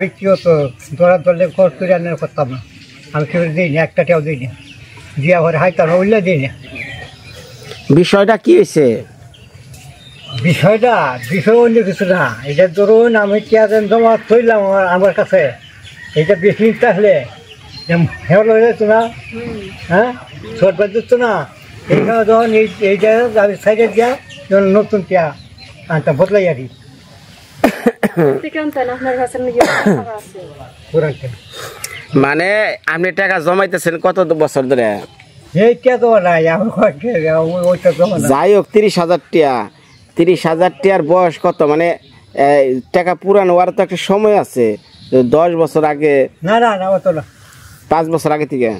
ব্যক্তিগত দলে খরচ করে আনার করতাম না, আমি কেউ দিই না, একটাও দিই না, দিয়া ঘরে হাইতাম উল্লে দিই না। বিষয়টা কি হয়েছে? বিষয় অন্য কিছু না। এটা ধরুন আমি টিয়াদের জমা থইলাম আমার কাছে, এইটা বেশি নিতে আসলে হেল হয়ে যেত না, হ্যাঁ ছোট বাদ দিত না। এইখানে যখন এই জায়গায় আমি সাইডে দিয়া যখন নতুন টিয়া আনটা বদলাই আর কি। মানে আপনি টাকা জমাইতেছেন কত বছর ধরে? যাই হোক 30,000 টাকা, 30,000 টাকার বয়স কত? মানে টাকা পুরানো আর তো একটা সময় আছে, 10 বছর আগে না না না অত না, 5 বছর আগে থেকে।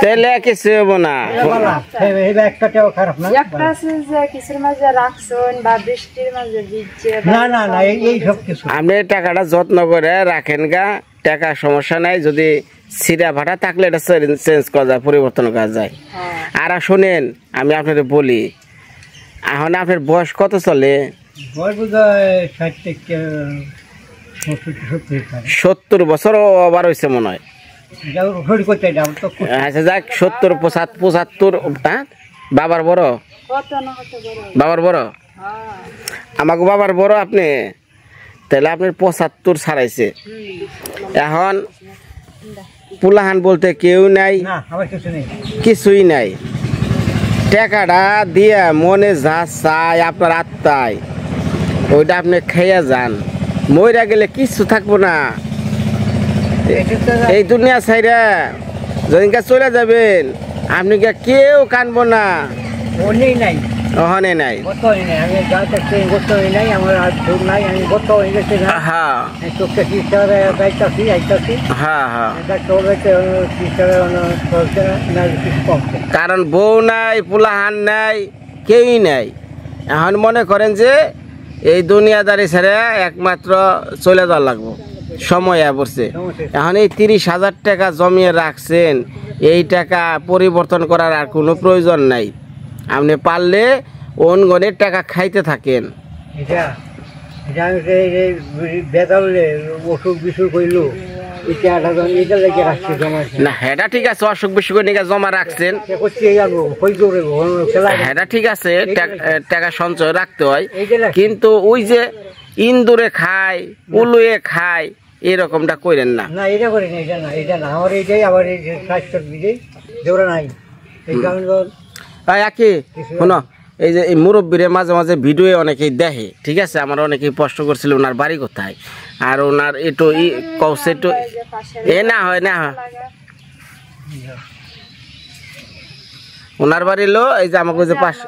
তেলে কিছু হবো না, আপনি টাকাটা যত্ন করে রাখেন গা, টাকা সমস্যা নাই। যদি সিরা ভাড়া থাকলে এটা চেঞ্জ করা যায়, পরিবর্তন করা যায়। আর শোনেন আমি আপনাদের বলি, এখন আপনার বয়স কত চলে? 70 বছর ওভার হয়েছে মনে হয়। আচ্ছা যাক, 70 75। হ্যাঁ বাবার বড়, বাবার বড়, আমাকে বাবার বড় আপনি, তাহলে আপনার 75 ছাড়াইছে। এখন পুলাহান বলতে কেউ নাই, কিছুই নাই। টাকাটা দিয়া মনে যা চাই আপনার আত্মায় ওইটা আপনি খেয়ে যান, মইরা গেলে কিছু থাকবো না। এই দুনিয়া ছাইরা যেদিনকে চলে যাবেন আপনি কেউ কানবো না, ওখানে নাই। কারণ বউ নাই, পুলাহান নাই, কেউই নাই। এখন মনে করেন যে এই দুনিয়াদারি ছেড়ে একমাত্র চলে যাওয়া লাগবো, সময় পড়ছে। এখন এই 30,000 টাকা জমিয়ে রাখছেন, এই টাকা পরিবর্তন করার আর কোনো প্রয়োজন নাই। আপনি পারলে অনগণের টাকা খাইতে থাকেন। না হেটা ঠিক আছে, অসুখ বিসুখ নিয়ে জমা রাখছেন, হেটা ঠিক আছে, টাকা সঞ্চয় রাখতে হয়। কিন্তু ওই যে ইন্দুরে খায়, উলুয়ে খায়, এরকমটা করেন না। শোনো, এই যে এই মুরব্বীরে মাঝে মাঝে ভিডিও অনেকেই দেখে, ঠিক আছে, আমার অনেকেই প্রশ্ন করছিল ওনার বাড়ি কোথায়, আর ওনার একটু কৌশে একটু এ না হয় না হয় ওনার বাড়ি লো। এই যে আমাকে যে পাশে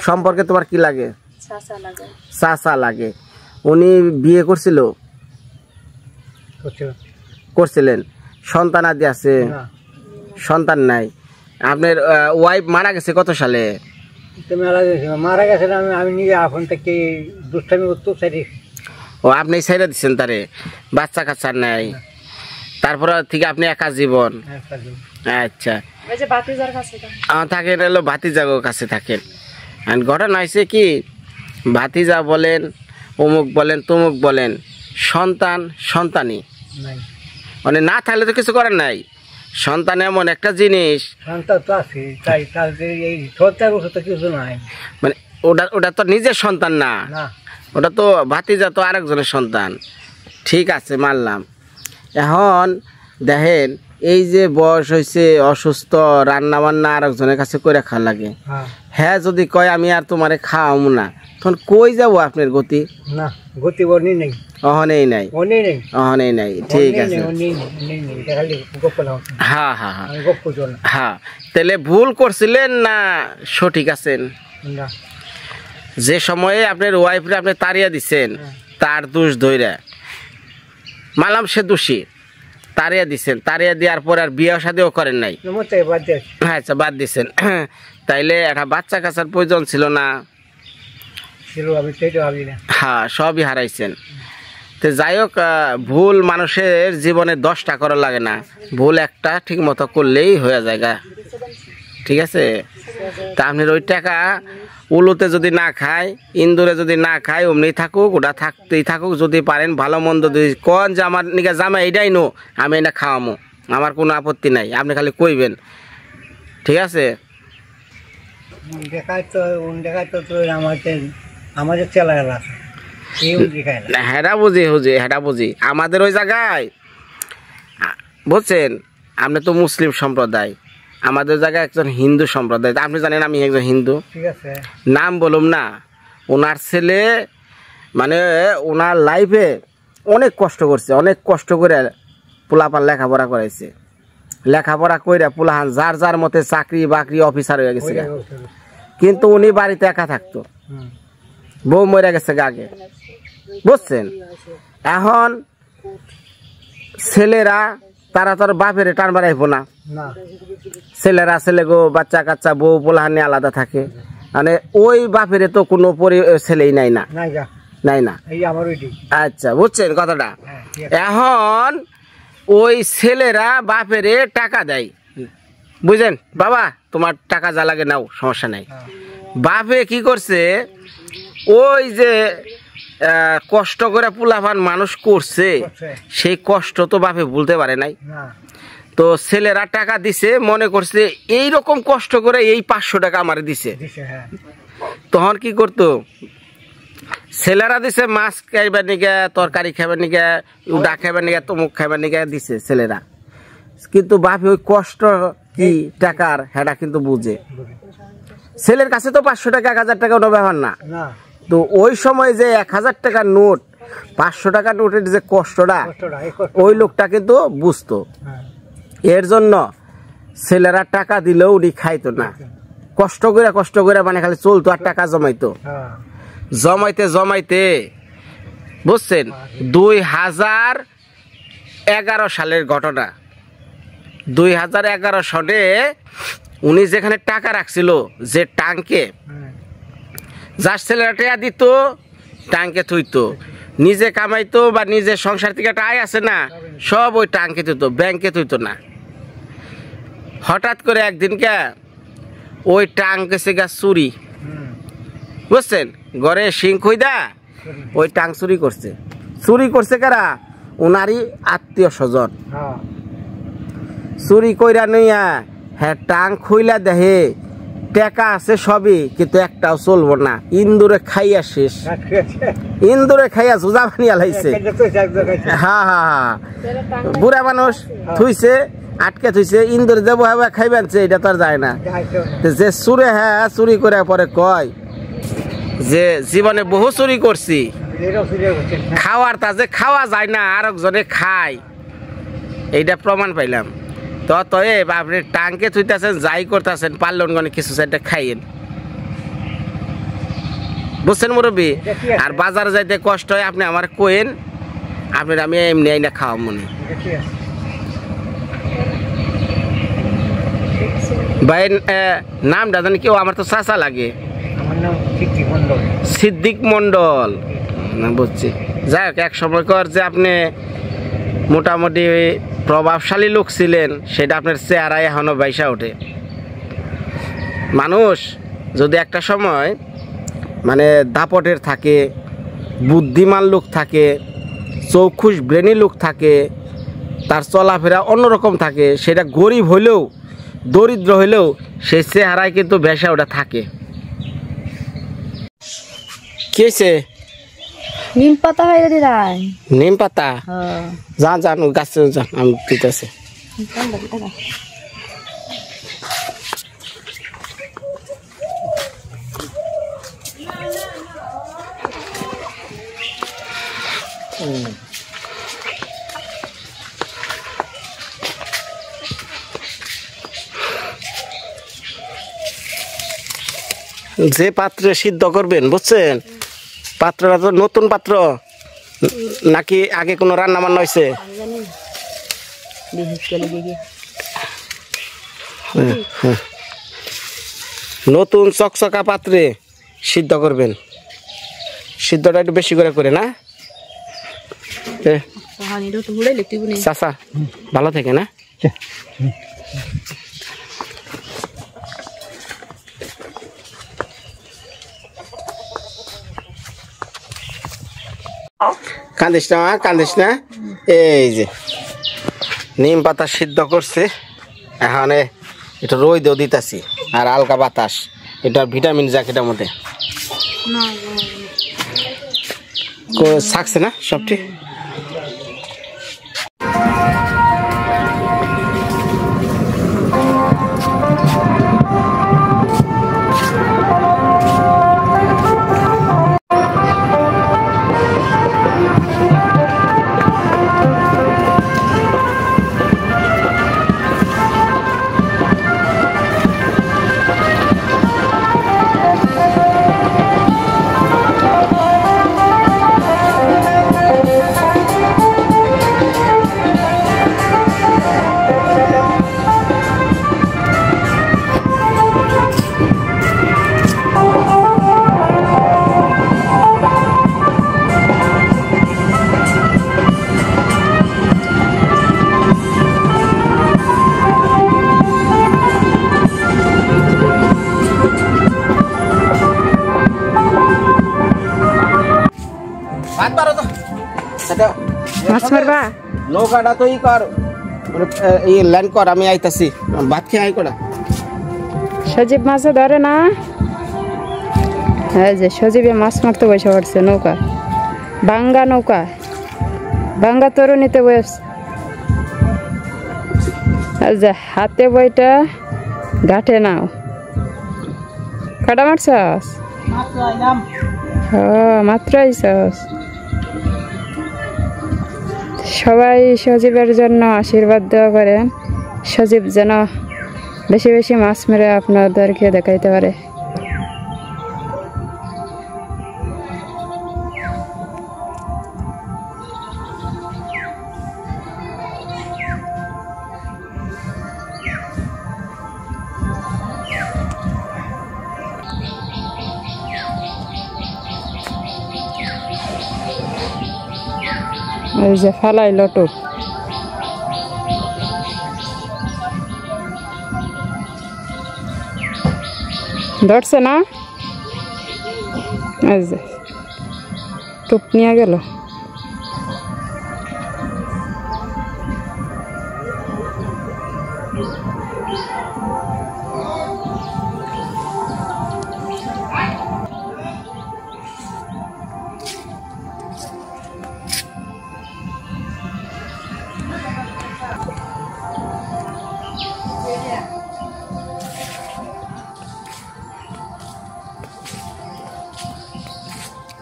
সম্পর্কে তোমার কি লাগে? চাচা লাগে। উনি বিয়ে করছিলেন, সন্তান আদি আছে? সন্তান নাই। আপনার ওয়াইফ মারা গেছে কত সালে? মারা গেছে আমি নিজে এখন থেকে দুষ্টামি করতে চাই। ও আপনি ছেড়ে দিচ্ছেন তারে, বাচ্চা কাচ্চা নাই, তারপরে থেকে আপনি একা জীবন। আচ্ছা থাকেন, এলো ভাতিজাগো কাছে থাকেন। ঘটনা হয়েছে কি, ভাতিজা বলেন, অমুক বলেন, তমুক বলেন, সন্তানই মানে না থাকলে তো কিছু করার নাই। সন্তান এমন একটা জিনিস, মানে ওটা তো নিজের সন্তান না, ওটা তো ভাতিজা, তো আরেকজনের সন্তান। ঠিক আছে মানলাম। এখন দেখেন, এই যে বয়স হয়েছে, অসুস্থ, রান্না বান্না আরেকজনের কাছে করে খাওয়া লাগে। হ্যাঁ যদি কয় আমি আর তোমারে খাওয়াবো না, তখন কই যাবো আপনার গতি? না গতি নেই, অহনেই নাই, অহনেই নাই। ঠিক আছে, হ্যাঁ হ্যাঁ হ্যাঁ হ্যাঁ। তাহলে ভুল করছিলেন না সঠিক আছেন? যে সময়ে আপনার ওয়াইফরে আপনি তাড়িয়ে দিচ্ছেন, তার দোষ ধইরা মালাম, সে দোষী, তাড়িয়ে দিচ্ছেন, তাড়িয়ে দেওয়ার পর আর বিয়ে শাদিও করেন নাই। আচ্ছা বাদ দিচ্ছেন, তাইলে একটা বাচ্চা কাচ্চার প্রয়োজন ছিল না? হ্যাঁ সবই হারাইছেন। তো যাই হোক, ভুল মানুষের জীবনে 10টা করা লাগে না, ভুল একটা ঠিক মতো করলেই হয়ে যায় গা। ঠিক আছে, তা আপনার ওই টাকা উলুতে যদি না খায়, ইন্দুরে যদি না খায়, অমনি থাকুক, ওটা থাকতেই থাকুক। যদি পারেন ভালো মন্দ যদি কন যে আমার নিকে জামা এইটাই নো, আমি এটা খাওয়ামো, আমার কোনো আপত্তি নাই, আপনি খালি কইবেন। ঠিক আছে, দেখায় তো আমাদের চেলার আছে, হেডা বুঝি হুজি, হেডা বুঝি। আমাদের ওই জায়গায় বুঝছেন, আপনি তো মুসলিম সম্প্রদায়, আমাদের জায়গায় একজন হিন্দু সম্প্রদায়। আপনি জানেন আমি একজন হিন্দু, ঠিক আছে, নাম বলুম না। ওনার ছেলে মানে ওনার লাইফে অনেক কষ্ট করছে, অনেক কষ্ট করে পোলাপান লেখাপড়া করাইছে, লেখাপড়া কইরা পোলাহান যার যার মতে চাকরি বাকরি অফিসার হয়ে গেছে। কিন্তু উনি বাড়িতে একা থাকতো, বউ মরে গেছে আগে, বুঝছেন। এখন ছেলেরা তারা তোর বাপের টান বাড়াইবো না, ছেলেরা ছেলে গো বাচ্চা কাচ্চা বউ পোলাহান নিয়ে আলাদা থাকে, মানে ওই বাপের তো কোনো ছেলেই নাই না, নাই না। আচ্ছা, বুঝছেন কথাটা। এখন ওই ছেলেরা বাপেরে টাকা দেয়, বুঝলেন, বাবা তোমার টাকা যা লাগে নাও, সমস্যা নাই। বাপে কি করছে, ওই যে কষ্ট করে পোলাপান মানুষ করছে, সেই কষ্ট তো বাপে ভুলতে পারে নাই। তো ছেলেরা টাকা দিছে, মনে করছে এইরকম কষ্ট করে এই 500 টাকা আমার দিছে। তখন কি করতো, ছেলেরা দিছে মাছ খাইবার নিকে, তরকারি খাইবার নিকে, উডা খাইবার নিকে, তমুক খাইবার নিকে দিছে ছেলেরা। কিন্তু বাপে ওই কষ্ট কি টাকার হেডা কিন্তু বুঝে। ছেলের কাছে তো 500 টাকা 1000 টাকা ওটা ব্যাপার না। তো ওই সময় যে 1000 টাকার নোট, 500 টাকার নোটের যে কষ্টটা, ওই লোকটা কিন্তু বুঝতো। এর জন্য ছেলেরা টাকা দিলেও উনি খাইতো না, কষ্ট করে মানে খালি চলতো আর টাকা জমাইতো, জমাইতে জমাইতে, বুঝছেন। 2011 সালের ঘটনা। 2011 সালে উনি যেখানে টাকা রাখছিল, যে টাঙ্কে, যার ছেলেরা টাকা দিত, টাঙ্কে থুইতো, নিজে কামাইতো বা নিজে সংসার থেকে আয় আছে না, সব ওই টাঙ্কে থুইতো, ব্যাংকে থুইতো না। হঠাৎ করে একদিনকে ওই টাঙ্কে সে গা চুরি, বুঝছেন, ঘরে সিং খুইদা ওই টাং চুরি করছে। চুরি করছে কারা, ওনারই আত্মীয় স্বজন। চুরি কইরা নইয়া হ্যাঁ টাং খুইলা দেহে টাকা আছে সবই, কিন্তু একটাও চলবো না। ইন্দুরে খাইয়া শেষ, ইন্দুরে খাইয়া জুজা বানিয়া লাইছে। হ্যাঁ হ্যাঁ হ্যাঁ, বুড়া মানুষ থুইছে, আটকে থুইছে, ইন্দুরে দেবো হ্যাঁ খাইবেনছে, এটা তো আর যায় না। যে চুরে হ্যাঁ চুরি করে পরে কয় যে জীবনে বহু চুরি করছি, খাওয়ার তা যে খাওয়া যায় না, আর একজনে খায়, এইটা প্রমাণ পাইলাম। তো আপনি টাঙ্কে থুইতেছেন, যাই করতেছেন, পারলেন গনে কিছু সাইডটা খাইয়েন, বুঝছেন মুরব্বী। আর বাজারে যাইতে কষ্ট হয়, আপনি আমার কোয়েন, আপনার আমি এমনি আইনা খাওয়া মনে। ভাই নামটা জানি কেউ, আমার তো চাচা লাগে, সিদ্দিক মন্ডল, বুঝছি। যাই হোক, এক সময় কর যে আপনি মোটামুটি প্রভাবশালী লোক ছিলেন, সেটা আপনার চেহারায় এখনো বাইসা ওঠে। মানুষ যদি একটা সময় মানে দাপটের থাকে, বুদ্ধিমান লোক থাকে, চৌখুশ ব্রেনি লোক থাকে, তার চলাফেরা অন্যরকম থাকে, সেটা গরিব হইলেও দরিদ্র হইলেও সেই চেহারায় কিন্তু ভেসা ওটা থাকে। কি হয়েছে? নিম পাতা হয়ে দিলাই। নিম পাতা? যান যান, গাছ যান, আমি দিতেছি। যে পাত্রে সিদ্ধ করবেন, বুঝছেন, পাত্রটা তো নতুন পাত্র নাকি আগে কোনো রান্না বান্না হয়েছে? নতুন চকচকা পাত্রে সিদ্ধ করবেন, সিদ্ধটা একটু বেশি করে না। এ চাচা ভালো থেকে না কান্দিস না মা, কান্দিস না। এই যে নিম পাতা সিদ্ধ করছে, এখন এটা রোদেও দিতেছি আর হালকা বাতাস, এটার ভিটামিন যাক এটার মধ্যে থাকছে না সবটি। মাছ মারবা নৌকাটা তো ই কর, এই ল্যান্ড কর, আমি আইতাছি, ভাত খেয়ে আই করা। সজীব মাছও ধরে না, এই যে সজীবে মাছ মারতে বসে পড়ছে নৌকা, ভাঙ্গা নৌকা, ভাঙ্গা তরুণীতে বসে, এই যে হাতে বইটা ঘাটে নাও। কটা মারছস? মাত্র আইছস। সবাই সজীবের জন্য আশীর্বাদ দেওয়া করেন, সজীব যেন বেশি বেশি মাছ মেরে আপনাদেরকে দেখাইতে পারে। এই যে ফালাই লটু, ধরছে না, এই যে টুপ নিয়ে গেল।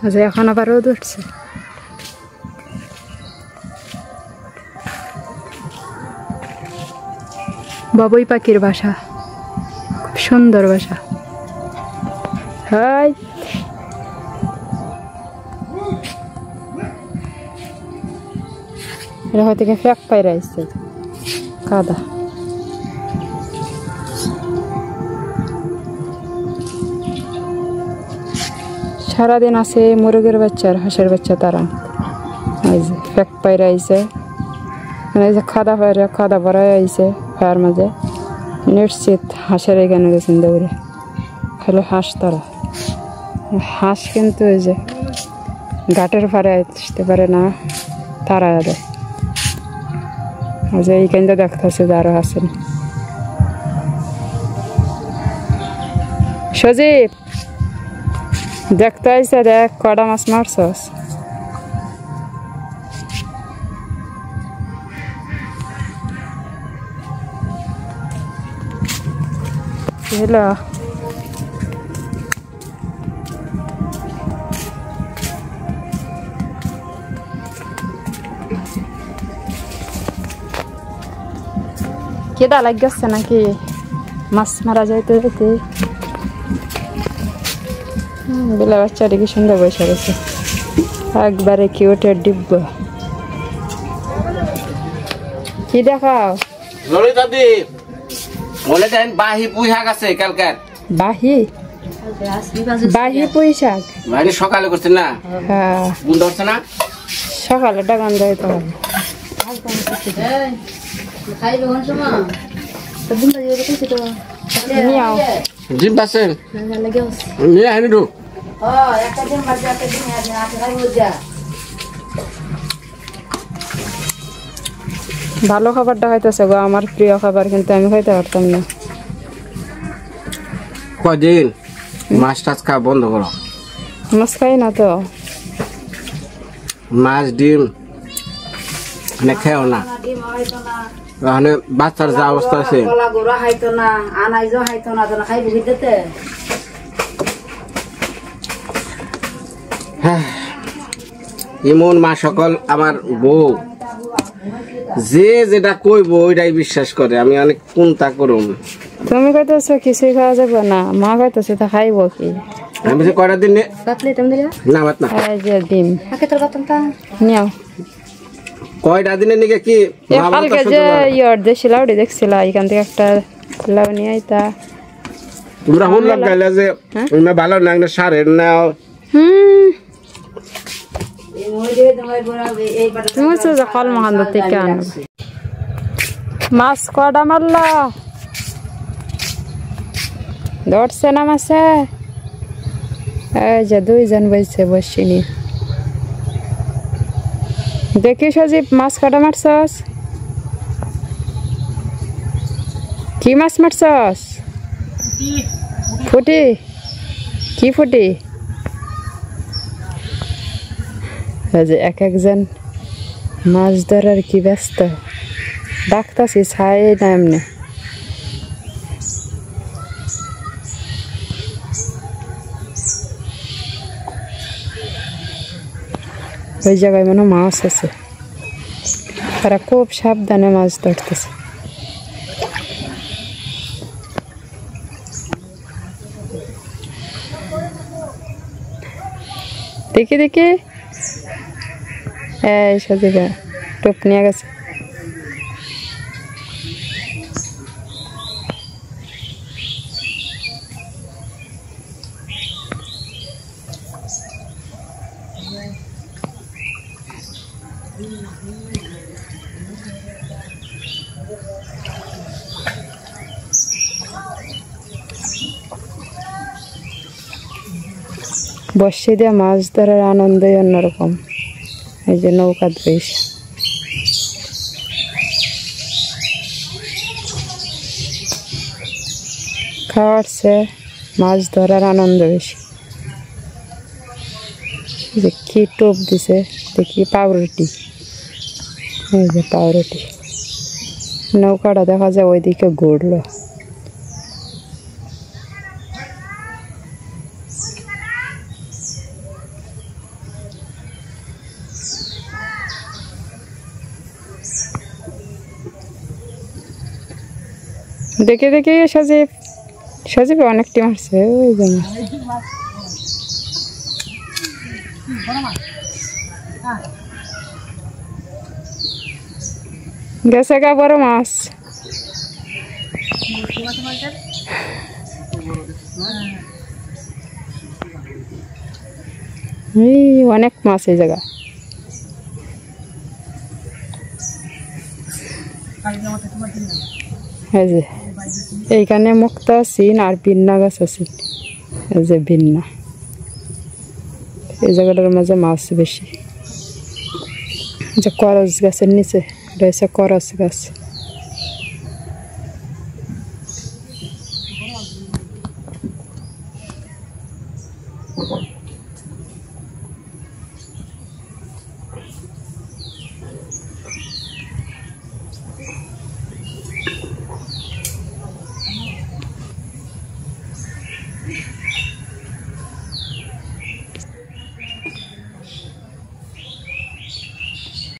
আচ্ছা, এখন আবার রোদ উঠছে। বাবুই পাখির বাসা, খুব সুন্দর বাসা। হাই, এরকম থেকে ফ্যাক পাইরা আসছে কাদা। সারাদিন আছে মুরগের বাচ্চা আর হাঁসের বাচ্চা, তারা এই যে ফ্যাক পাইরা আইছে, এই যে খাদা পায়রা, খাদা ভরা আইছে ফায়ার মাঝে। নিশ্চিত হাঁসের এখানে গেছেন দৌড়ে, খালি হাঁস তারা। হাঁস কিন্তু এই যে ঘাটের পাড়ে আসতে পারে না, তারা দেয়। যে এইখানটা দেখতেছে যে আরো আসেন। সজীব দেখতে আইসে, দেখ কটা মাছ মারছস। হ্যালো, কেদা লাগছে নাকি মাছ মারা যাইতে যেতে? বেলা বাচ্চাটি কি সুন্দর বসে গেছে, একবারে কিউটের ডিব্বা। কি দেখাও? ললিতাদি বলে দেন বাহি পুঁই শাক আছে কালকার। বাহি বাহি পুঁই শাক মানে সকালে করছেন না? হ্যাঁ, গুণ ধরছে না? সকালে ডাকান দেয় তো হবে নিয়াও ডিম আছে নিয়ে আনি দু ভালো খাবারটা খাইতেছে গো, আমার প্রিয় খাবার, কিন্তু আমি খাইতে পারতাম না। কদিন মাছ টাছ খাওয়া বন্ধ করো। মাছ খাই না তো। মাছ ডিম খেও না, ওখানে বাচ্চার যা অবস্থা আছে। এমন মা সকল আমার বউ যে যেটা কইব ওইটাই বিশ্বাস করে, আমি অনেক কোনটা করুম। তুমি কইতেছো কিছুই খাওয়া যাবে না, মা কইতেছে তা খাইব কি? আমি যে কয়টা দিন না ভাত না যে ডিম নিও। কয়টা দিনের নিকে কি কালকে যে ইয়র দেশি লাউডি দেখছিলা, এখান থেকে একটা লাউ নিয়ে আইতা। তোমরা হুল লাগাইলা যে ভালো না সারের নাও। মাছ কটা মারলা? ধরছে না মাছে? এই যে দুইজন বসছে বসিনি। দেখি সজীব মাছ কটা মারছস? কি মাছ মারছস? ফুটি? কি ফুটি? এক একজন মাছ ধরার কি ব্যস্ত, ডাকতাছি ছাই না এমনি। ওই জায়গায় মনে মাছ আছে, তারা খুব সাবধানে মাছ ধরতেছে। দেখি দেখি এই সজিবা টোপ নিয়ে গেছে। বর্ষি দিয়ে মাছ ধরার আনন্দই অন্যরকম। এই যে নৌকাত বেশি খাওয়াচ্ছে, মাছ ধরার আনন্দ বেশি। যে কি টোপ দিছে দেখি, পাউরুটি। এই যে পাউরুটি, নৌকাটা দেখা যায় ওইদিকে ঘুরলো। দেখে দেখে সজীব সজীব অনেকটি মারছে। ওই জন্য গেছে গা বড় মাছ। অনেক মাছ এই জায়গা। এই যে এইখানে মুক্তা সিন আর বিন্না গাছ আছে। এই যে বিন্না, এই জায়গাটার মাঝে মাছ বেশি। যে করস গাছের নিচে রয়েছে করস গাছ।